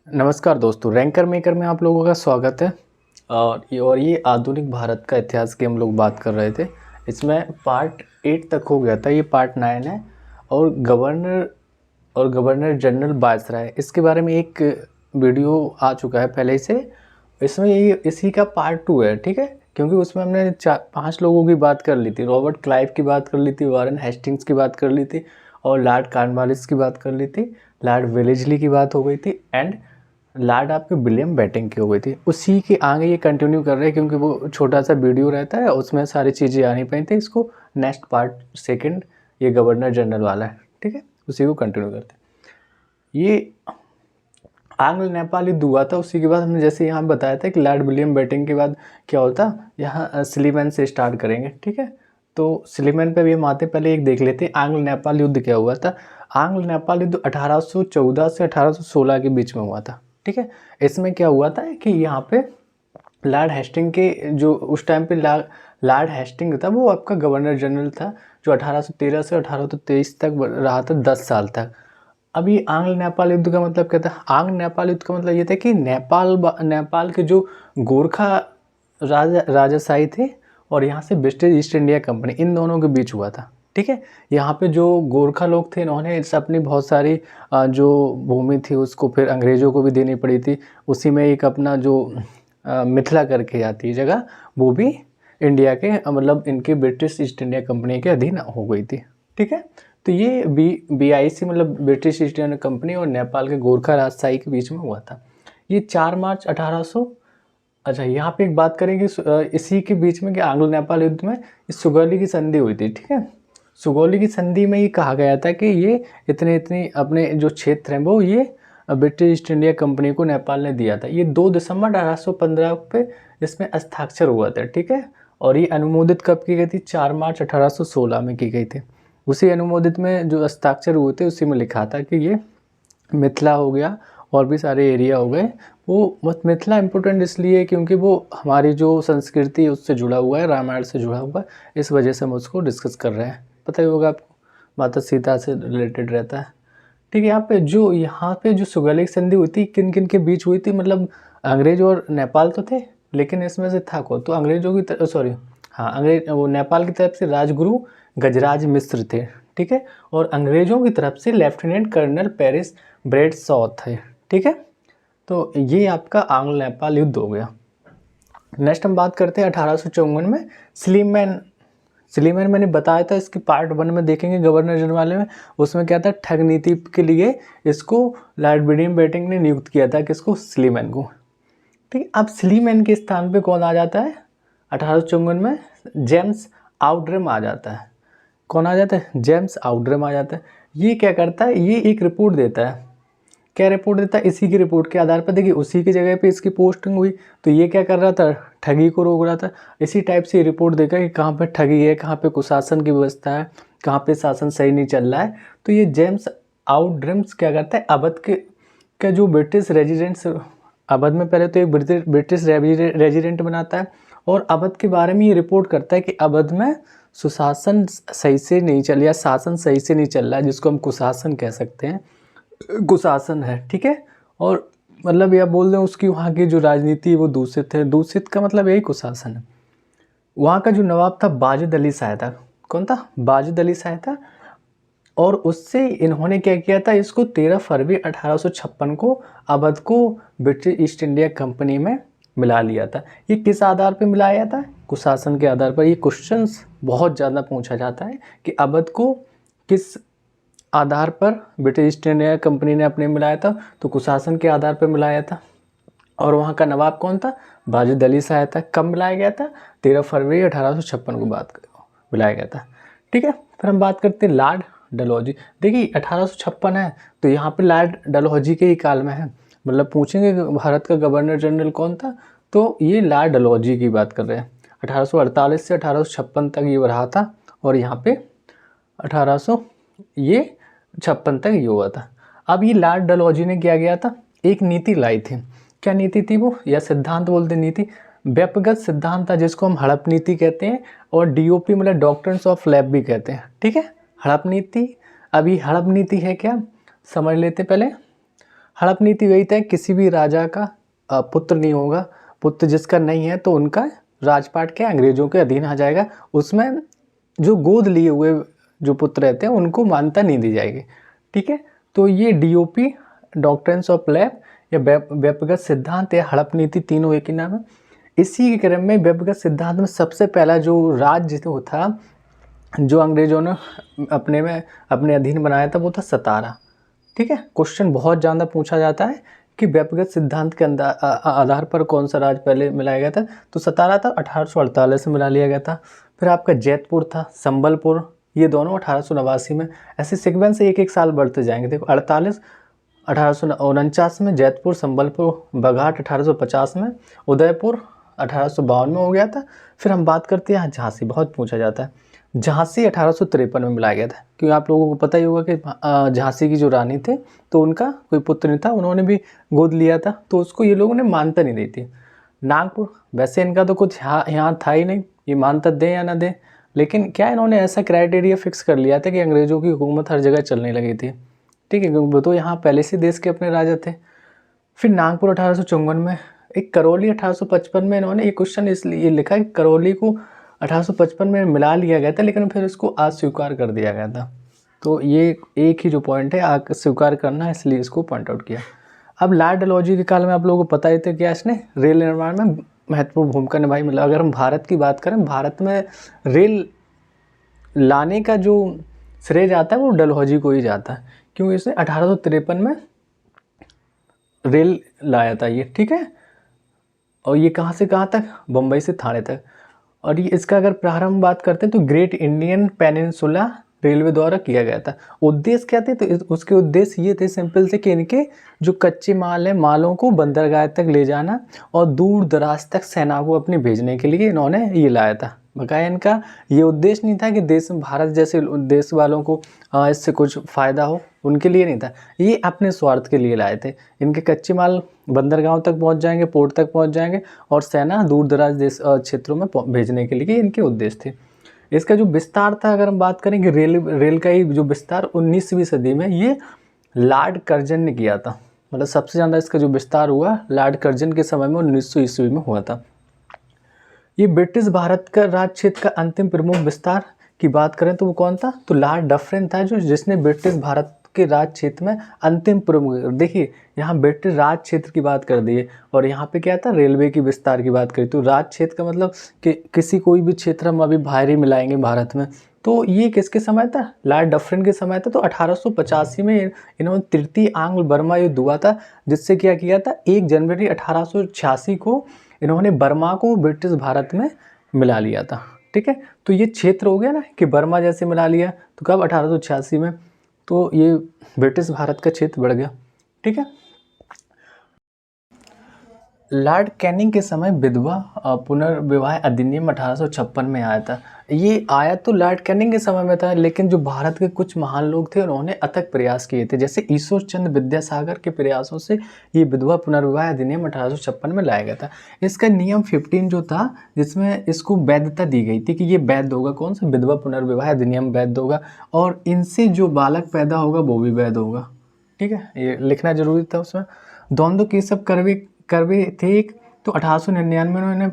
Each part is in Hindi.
नमस्कार दोस्तों, रैंकर मेकर में आप लोगों का स्वागत है। और ये आधुनिक भारत का इतिहास की हम लोग बात कर रहे थे। इसमें पार्ट 8 तक हो गया था, ये पार्ट 9 है। और गवर्नर जनरल वायसराय, इसके बारे में एक वीडियो आ चुका है पहले से। इसमें ये इसी का पार्ट 2 है, ठीक है। क्योंकि उसमें हमने 4-5 लोगों की बात कर ली थी। रॉबर्ट क्लाइव की बात कर ली थी, वारेन हेस्टिंग्स की बात कर ली थी, और लॉर्ड कॉर्नवालिस की बात कर ली थी, लॉर्ड वेलेस्ली की बात हो गई थी, एंड लॉर्ड आपके विलियम बेटिंग की हो गई थी। उसी के आगे ये कंटिन्यू कर रहे हैं, क्योंकि वो छोटा सा वीडियो रहता है, उसमें सारी चीज़ें आ नहीं पाई थी। इसको नेक्स्ट पार्ट सेकंड ये गवर्नर जनरल वाला है, ठीक है, उसी को कंटिन्यू करते हैं। ये आंग्ल नेपाल युद्ध हुआ था, उसी के बाद हमने जैसे यहाँ बताया था कि लॉर्ड विलियम बेटिंग के बाद क्या होता, यहाँ स्लीमैन से स्टार्ट करेंगे, ठीक है। तो स्लीमैन पे भी हम आते, पहले एक देख लेते हैं आंग्ल नेपाल युद्ध क्या हुआ था। आंग्ल नेपाल युद्ध 1814 से 1816 के बीच में हुआ था, ठीक है। इसमें क्या हुआ था कि यहाँ पे लॉर्ड हेस्टिंग के जो उस टाइम पे लॉर्ड हेस्टिंग था, वो आपका गवर्नर जनरल था, जो 1813 से 1823 तक रहा था, 10 साल तक। अब ये आंग्ल नेपाल युद्ध का मतलब क्या था? आंग्ल नेपाल युद्ध का मतलब ये था कि नेपाल के जो गोरखा राजाशाही थे और यहाँ से ब्रिटिश ईस्ट इंडिया कंपनी, इन दोनों के बीच हुआ था, ठीक है। यहाँ पे जो गोरखा लोग थे, इन्होंने अपनी बहुत सारी जो भूमि थी उसको फिर अंग्रेज़ों को भी देनी पड़ी थी। उसी में एक अपना जो मिथिला करके आती है जगह, वो भी इंडिया के मतलब इनके ब्रिटिश ईस्ट इंडिया कंपनी के अधीन हो गई थी, ठीक है। तो ये BIC मतलब ब्रिटिश ईस्ट इंडिया कंपनी और नेपाल के गोरखा राजशाही के बीच में हुआ था। ये 4 मार्च 1800। अच्छा, यहाँ पे एक बात करें कि इसी के बीच में कि आंग्ल नेपाल युद्ध में इस सुगौली की संधि हुई थी, ठीक है। सुगौली की संधि में ये कहा गया था कि ये इतने अपने जो क्षेत्र हैं वो ये ब्रिटिश ईस्ट इंडिया कंपनी को नेपाल ने दिया था। ये 2 दिसंबर 1815 पे इसमें हस्ताक्षर हुआ था, ठीक है। और ये अनुमोदित कब की गई थी? 4 मार्च 1816 में की गई थी। उसी अनुमोदित में जो हस्ताक्षर हुए थे उसी में लिखा था कि ये मिथिला हो गया और भी सारे एरिया हो गए। वो मिथिला इम्पोर्टेंट इसलिए क्योंकि वो हमारी जो संस्कृति उससे जुड़ा हुआ है, रामायण से जुड़ा हुआ है, इस वजह से हम उसको डिस्कस कर रहे हैं। पता ही होगा आपको, माता सीता से रिलेटेड रहता है, ठीक है। यहाँ पे जो सुगौली संधि हुई थी, किन किन के बीच हुई थी? मतलब अंग्रेज और नेपाल तो थे, लेकिन इसमें से था कौन? तो अंग्रेजों की सॉरी हाँ, अंग्रेज वो नेपाल की तरफ से राजगुरु गजराज मिश्र थे, ठीक है। और अंग्रेजों की तरफ से लेफ्टिनेंट कर्नल पेरिस ब्रेडशॉ थे, ठीक है। तो ये आपका आंग्ल नेपाल युद्ध हो गया। नेक्स्ट हम बात करते हैं 1854 में स्लीमैन मैंने बताया था, इसकी पार्ट 1 में देखेंगे गवर्नर जनरल वाले में। उसमें क्या था, ठग नीति के लिए इसको लॉर्ड विलियम बेटिंग ने नियुक्त किया था, किसको? स्लीमैन को, ठीक। अब स्लीमैन के स्थान पे कौन आ जाता है 1854 में? जेम्स आउड्रम आ जाता है। कौन आ जाता है? जेम्स आउड्रम आ जाता है। ये क्या करता है? ये एक रिपोर्ट देता है। क्या रिपोर्ट देता है? इसी की रिपोर्ट के आधार पर, देखिए उसी की जगह पे इसकी पोस्टिंग हुई, तो ये क्या कर रहा था? ठगी को रोक रहा था। इसी टाइप से रिपोर्ट देकर कि कहाँ पे ठगी है, कहाँ पे कुशासन की व्यवस्था है, कहाँ पे शासन सही नहीं चल रहा है। तो ये जेम्स आउड्रम्स क्या करता है, अवध के जो ब्रिटिश रेजिडेंट्स, अवध में पहले तो एक ब्रिटिश रेजिडेंट बनाता है और अवध के बारे में ये रिपोर्ट करता है कि अवध में सुशासन सही से नहीं चल, या शासन सही से नहीं चल रहा है, जिसको हम कुशासन कह सकते हैं, कुशासन है, ठीक है। और मतलब यह बोल दें उसकी वहाँ की जो राजनीति है वो दूषित है। दूषित का मतलब यही कुशासन है। वहाँ का जो नवाब था वाजिद अली शाह था। कौन था? वाजिद अली शाह था। और उससे इन्होंने क्या किया था, इसको 13 फरवरी 1856 को अवध को ब्रिटिश ईस्ट इंडिया कंपनी में मिला लिया था। ये किस आधार पर मिलाया था? कुशासन के आधार पर। ये क्वेश्चंस बहुत ज़्यादा पूछा जाता है कि अवध को किस आधार पर ब्रिटिश ईस्ट इंडिया कंपनी ने अपने मिलाया था? तो कुशासन के आधार पर मिलाया था। और वहाँ का नवाब कौन था? वाजिद अली शाह था। कब मिलाया गया था? 13 फरवरी 1856 को मिलाया गया था, ठीक है। फिर हम बात करते हैं लॉर्ड डलहौजी। देखिए 1856 है, तो यहाँ पे लॉर्ड डलहौजी के ही काल में है। मतलब पूछेंगे भारत का गवर्नर जनरल कौन था, तो ये लॉर्ड डलहौजी की बात कर रहे हैं। 1848 से 1856 तक ये रहा था, और यहाँ पे 1856 तक ये हुआ था। अब ये लॉर्ड डलहौजी ने क्या किया था, एक नीति लाई थी। क्या नीति थी वो, या सिद्धांत बोलते, नीति व्यक्तिगत सिद्धांत था, जिसको हम हड़प नीति कहते हैं, और DOP मतलब डॉक्ट्रिन्स ऑफ लैब भी कहते हैं, ठीक है। हड़प नीति, अभी हड़प नीति है क्या, समझ लेते पहले। हड़प नीति वही था, किसी भी राजा का पुत्र नहीं होगा, पुत्र जिसका नहीं है तो उनका राजपाट क्या अंग्रेजों के अधीन आ जाएगा। उसमें जो गोद लिए हुए जो पुत्र रहते हैं उनको मान्यता नहीं दी जाएगी। ठीक है, तो ये डीओपी डॉक्ट्रिन्स ऑफ लैब या व्यक्तिगत सिद्धांत या हड़प नीति, तीनों एक ही नाम है। इसी के क्रम में व्यक्तिगत सिद्धांत में सबसे पहला जो राज्य जो था जो अंग्रेजों ने अपने अधीन बनाया था वो था सतारा। ठीक है, क्वेश्चन बहुत ज़्यादा पूछा जाता है कि व्यक्तिगत सिद्धांत के आधार पर कौन सा राज्य पहले मिलाया गया था, तो सतारा था, 1848 में मिला लिया गया था। फिर आपका जैतपुर था, संबलपुर, ये दोनों 1889 में। ऐसे सीक्वेंस से एक एक साल बढ़ते जाएंगे। देखो 48 1849 में, जैतपुर, संबलपुर, बघाट 1850 में, उदयपुर 1852 में हो गया था। फिर हम बात करते हैं झांसी, बहुत पूछा जाता है। झांसी 1853 में मिलाया गया था, क्योंकि आप लोगों को पता ही होगा कि झांसी की जो रानी थे तो उनका कोई पुत्र नहीं था, उन्होंने भी गोद लिया था, तो उसको ये लोगों ने मान्यता नहीं दी थी। नागपुर, वैसे इनका तो कुछ यहाँ था ही नहीं, ये मान्यता दें या ना दें, लेकिन क्या इन्होंने ऐसा क्राइटेरिया फिक्स कर लिया था कि अंग्रेज़ों की हुकूमत हर जगह चलने लगी थी। ठीक है, क्योंकि वो तो यहाँ पहले से देश के अपने राजा थे। फिर नागपुर 1854 में, एक करौली 1855 में। इन्होंने ये क्वेश्चन इसलिए लिखा कि करौली को 1855 में मिला लिया गया था, लेकिन फिर इसको अस्वीकार कर दिया गया था। तो ये एक ही जो पॉइंट है स्वीकार करना, इसलिए इसको पॉइंट आउट किया। अब लॉर्ड डलहौजी के काल में आप लोगों को पता ही था क्या इसने रेल निर्माण में महत्वपूर्ण भूमिका निभाई। मतलब अगर हम भारत की बात करें, भारत में रेल लाने का जो श्रेय जाता है वो डलहौजी को ही जाता है, क्योंकि इसने 1853 में रेल लाया था ये। ठीक है, और ये कहाँ से कहाँ तक, बम्बई से थाने तक। और ये इसका अगर प्रारंभ बात करते हैं तो ग्रेट इंडियन पेनिनसुला रेलवे द्वारा किया गया था। उद्देश्य क्या थे, तो उसके उद्देश्य ये थे सिंपल से कि इनके जो कच्चे माल है, मालों को बंदरगाह तक ले जाना और दूर दराज तक सेना को अपने भेजने के लिए इन्होंने ये लाया था। बकाया इनका ये उद्देश्य नहीं था कि देश में भारत जैसे देश वालों को इससे कुछ फ़ायदा हो, उनके लिए नहीं था, ये अपने स्वार्थ के लिए लाए थे। इनके कच्चे माल बंदरगाहों तक पहुंच जाएंगे, पोर्ट तक पहुंच जाएंगे और सेना दूर दराज देश क्षेत्रों में भेजने के लिए इनके उद्देश्य थे। इसका जो विस्तार था, अगर हम बात करें कि रेल का ही जो विस्तार 19वीं सदी में ये लॉर्ड कर्जन ने किया था। मतलब सबसे ज़्यादा इसका जो विस्तार हुआ लॉर्ड कर्जन के समय में 1900 ईस्वी में हुआ था। ये ब्रिटिश भारत का राज क्षेत्र का अंतिम प्रमुख विस्तार की बात करें तो वो कौन था, तो लॉर्ड डफरिन था, जो जिसने ब्रिटिश भारत के राज क्षेत्र में अंतिम प्रमुख, देखिए यहाँ ब्रिटिश राज क्षेत्र की बात कर दी है और यहाँ पे क्या था, रेलवे की विस्तार की बात करी। तो राज क्षेत्र का मतलब कि किसी कोई भी क्षेत्र हम अभी बाहर ही मिलाएंगे भारत में। तो ये किसके समय था, लॉर्ड डफरिन के समय था। तो 1885 में इन्होंने तृतीय आंग्ल बर्मा युद्ध हुआ था, जिससे क्या किया था, 1 जनवरी 1886 को इन्होंने बर्मा को ब्रिटिश भारत में मिला लिया था। ठीक है, तो ये क्षेत्र हो गया ना कि बर्मा जैसे मिला लिया, तो कब 1886 में, तो ये ब्रिटिश भारत का क्षेत्र बढ़ गया। ठीक है, लॉर्ड कैनिंग के समय विधवा पुनर्विवाह अधिनियम 1856 में आया था। ये आया तो लॉर्ड कैनिंग के समय में था, लेकिन जो भारत के कुछ महान लोग थे उन्होंने अथक प्रयास किए थे, जैसे ईश्वर चंद्र विद्यासागर के प्रयासों से ये विधवा पुनर्विवाह अधिनियम 1856 में लाया गया था। इसका नियम 15 जो था, जिसमें इसको वैधता दी गई थी कि ये वैध होगा, कौन सा, विधवा पुनर्विवाह अधिनियम वैध होगा और इनसे जो बालक पैदा होगा वो भी वैध होगा। ठीक है, ये लिखना जरूरी था उसमें। द्वंद्व केशव कर्वे थे एक, तो 1899 में उन्होंने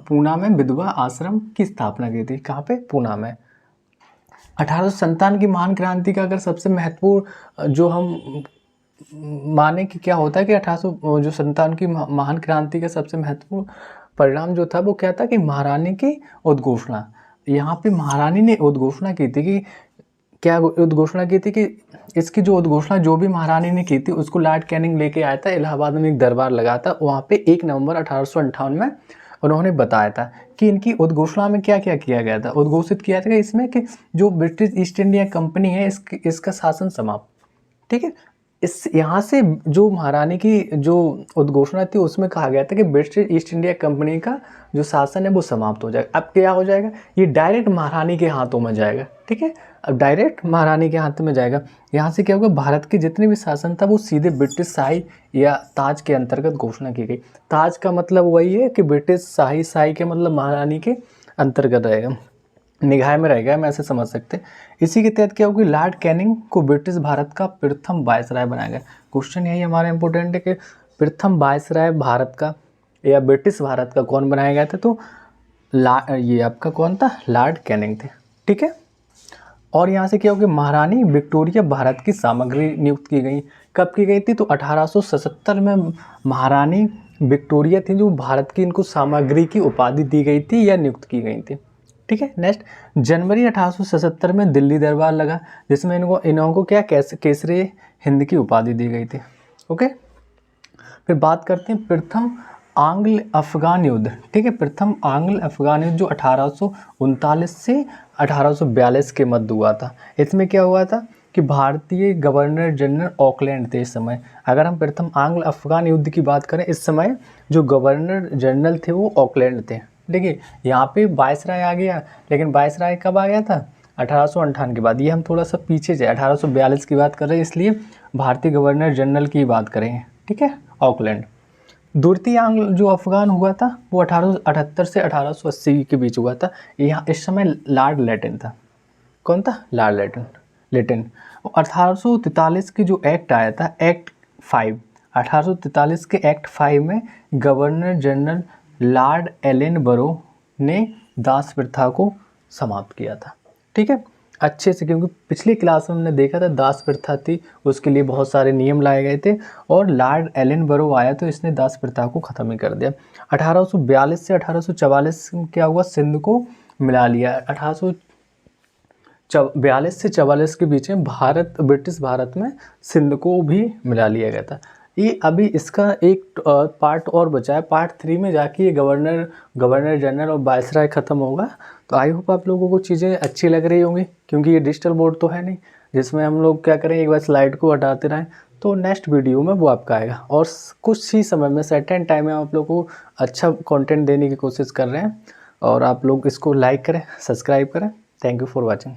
पूना में विधवा आश्रम की स्थापना की थी। कहाँ पे, पूना में। 1857 की महान क्रांति का अगर सबसे महत्वपूर्ण जो हम माने कि क्या होता है कि 1857 की महान क्रांति का सबसे महत्वपूर्ण परिणाम जो था वो क्या था कि महारानी की उद्घोषणा। यहाँ पे महारानी ने उद्घोषणा की थी कि क्या उद्घोषणा की थी कि इसकी जो उद्घोषणा जो भी महारानी ने की थी उसको लॉर्ड कैनिंग लेके आया था, इलाहाबाद में एक दरबार लगा था, वहाँ पे 1 नवंबर 1858 में उन्होंने बताया था कि इनकी उद्घोषणा में क्या क्या किया गया था। उद्घोषित किया था इसमें कि जो ब्रिटिश ईस्ट इंडिया कंपनी है इसका शासन समाप्त। ठीक है, इस यहाँ से जो महारानी की जो उद्घोषणा थी उसमें कहा गया था कि ब्रिटिश ईस्ट इंडिया कंपनी का जो शासन है वो समाप्त हो जाएगा। अब क्या हो जाएगा, ये डायरेक्ट महारानी के हाथों में जाएगा। ठीक है, अब डायरेक्ट महारानी के हाथ में जाएगा। यहाँ से क्या होगा, भारत के जितने भी शासन था वो सीधे ब्रिटिश शाही या ताज के अंतर्गत घोषणा की गई। ताज का मतलब वही है कि ब्रिटिश शाही, शाही के मतलब महारानी के अंतर्गत रहेगा। निगाह में रह गया, हम ऐसे समझ सकते। इसी के तहत क्या होगी, लॉर्ड कैनिंग को ब्रिटिश भारत का प्रथम वायसराय बनाया गया। क्वेश्चन यही हमारा इंपॉर्टेंट है कि प्रथम वायसराय भारत का या ब्रिटिश भारत का कौन बनाया गया था, तो ये आपका कौन था, लॉर्ड कैनिंग थे। ठीक है। और यहाँ से क्या होगी, महारानी विक्टोरिया भारत की सामग्री नियुक्त की गई। कब की गई थी, तो 1877 में महारानी विक्टोरिया थी जो भारत की इनको सामग्री की उपाधि दी गई थी या नियुक्त की गई थी। ठीक है। नेक्स्ट, जनवरी 1877 में दिल्ली दरबार लगा जिसमें इनको क्या केसरी हिंद की उपाधि दी गई थी। ओके। फिर बात करते हैं प्रथम आंग्ल अफगान युद्ध। ठीक है। प्रथम आंग्ल अफगान युद्ध जो 1839 से 1842 के मध्य हुआ था। इसमें क्या हुआ था कि भारतीय गवर्नर जनरल ऑकलैंड थे इस समय। अगर हम प्रथम आंग्ल अफगान युद्ध की बात करें, इस समय जो गवर्नर जनरल थे वो ऑकलैंड थे। देखिए यहाँ पे वायसराय आ गया, लेकिन वायसराय कब आ गया था, 1858 के बाद। ये हम थोड़ा सा पीछे से 1842 की बात कर रहे हैं, इसलिए भारतीय गवर्नर जनरल की बात करेंगे। ठीक है। ऑकलैंड। द्वितीय आंग्ल जो अफगान हुआ था वो 1878 से 1880 के बीच हुआ था। यहाँ इस समय लॉर्ड लेटन था। कौन था, लॉर्ड लेटन। 1843 की जो एक्ट आया था, एक्ट 5, 1843 के एक्ट 5 में गवर्नर जनरल लॉर्ड एलन बरो ने दास प्रथा को समाप्त किया था। ठीक है। अच्छे से, क्योंकि पिछली क्लास में हमने देखा था दास प्रथा थी, उसके लिए बहुत सारे नियम लाए गए थे, और लॉर्ड एलन बरो आया तो इसने दास प्रथा को ख़त्म ही कर दिया। 1842 से 1844 क्या हुआ, सिंध को मिला लिया। 1842 से 44 के बीच में ब्रिटिश भारत में सिंध को भी मिला लिया गया था। ये अभी इसका एक पार्ट और बचा है, पार्ट 3 में जाके ये गवर्नर जनरल और वायसराय ख़त्म होगा। तो आई होप आप लोगों को चीज़ें अच्छी लग रही होंगी, क्योंकि ये डिजिटल बोर्ड तो है नहीं जिसमें हम लोग क्या करें, एक बार स्लाइड को हटाते रहें। तो नेक्स्ट वीडियो में वो आपका आएगा, और कुछ ही समय में सर्टेन टाइम में आप लोगों को अच्छा कंटेंट देने की कोशिश कर रहे हैं। और आप लोग इसको लाइक करें, सब्सक्राइब करें। Thank you for watching.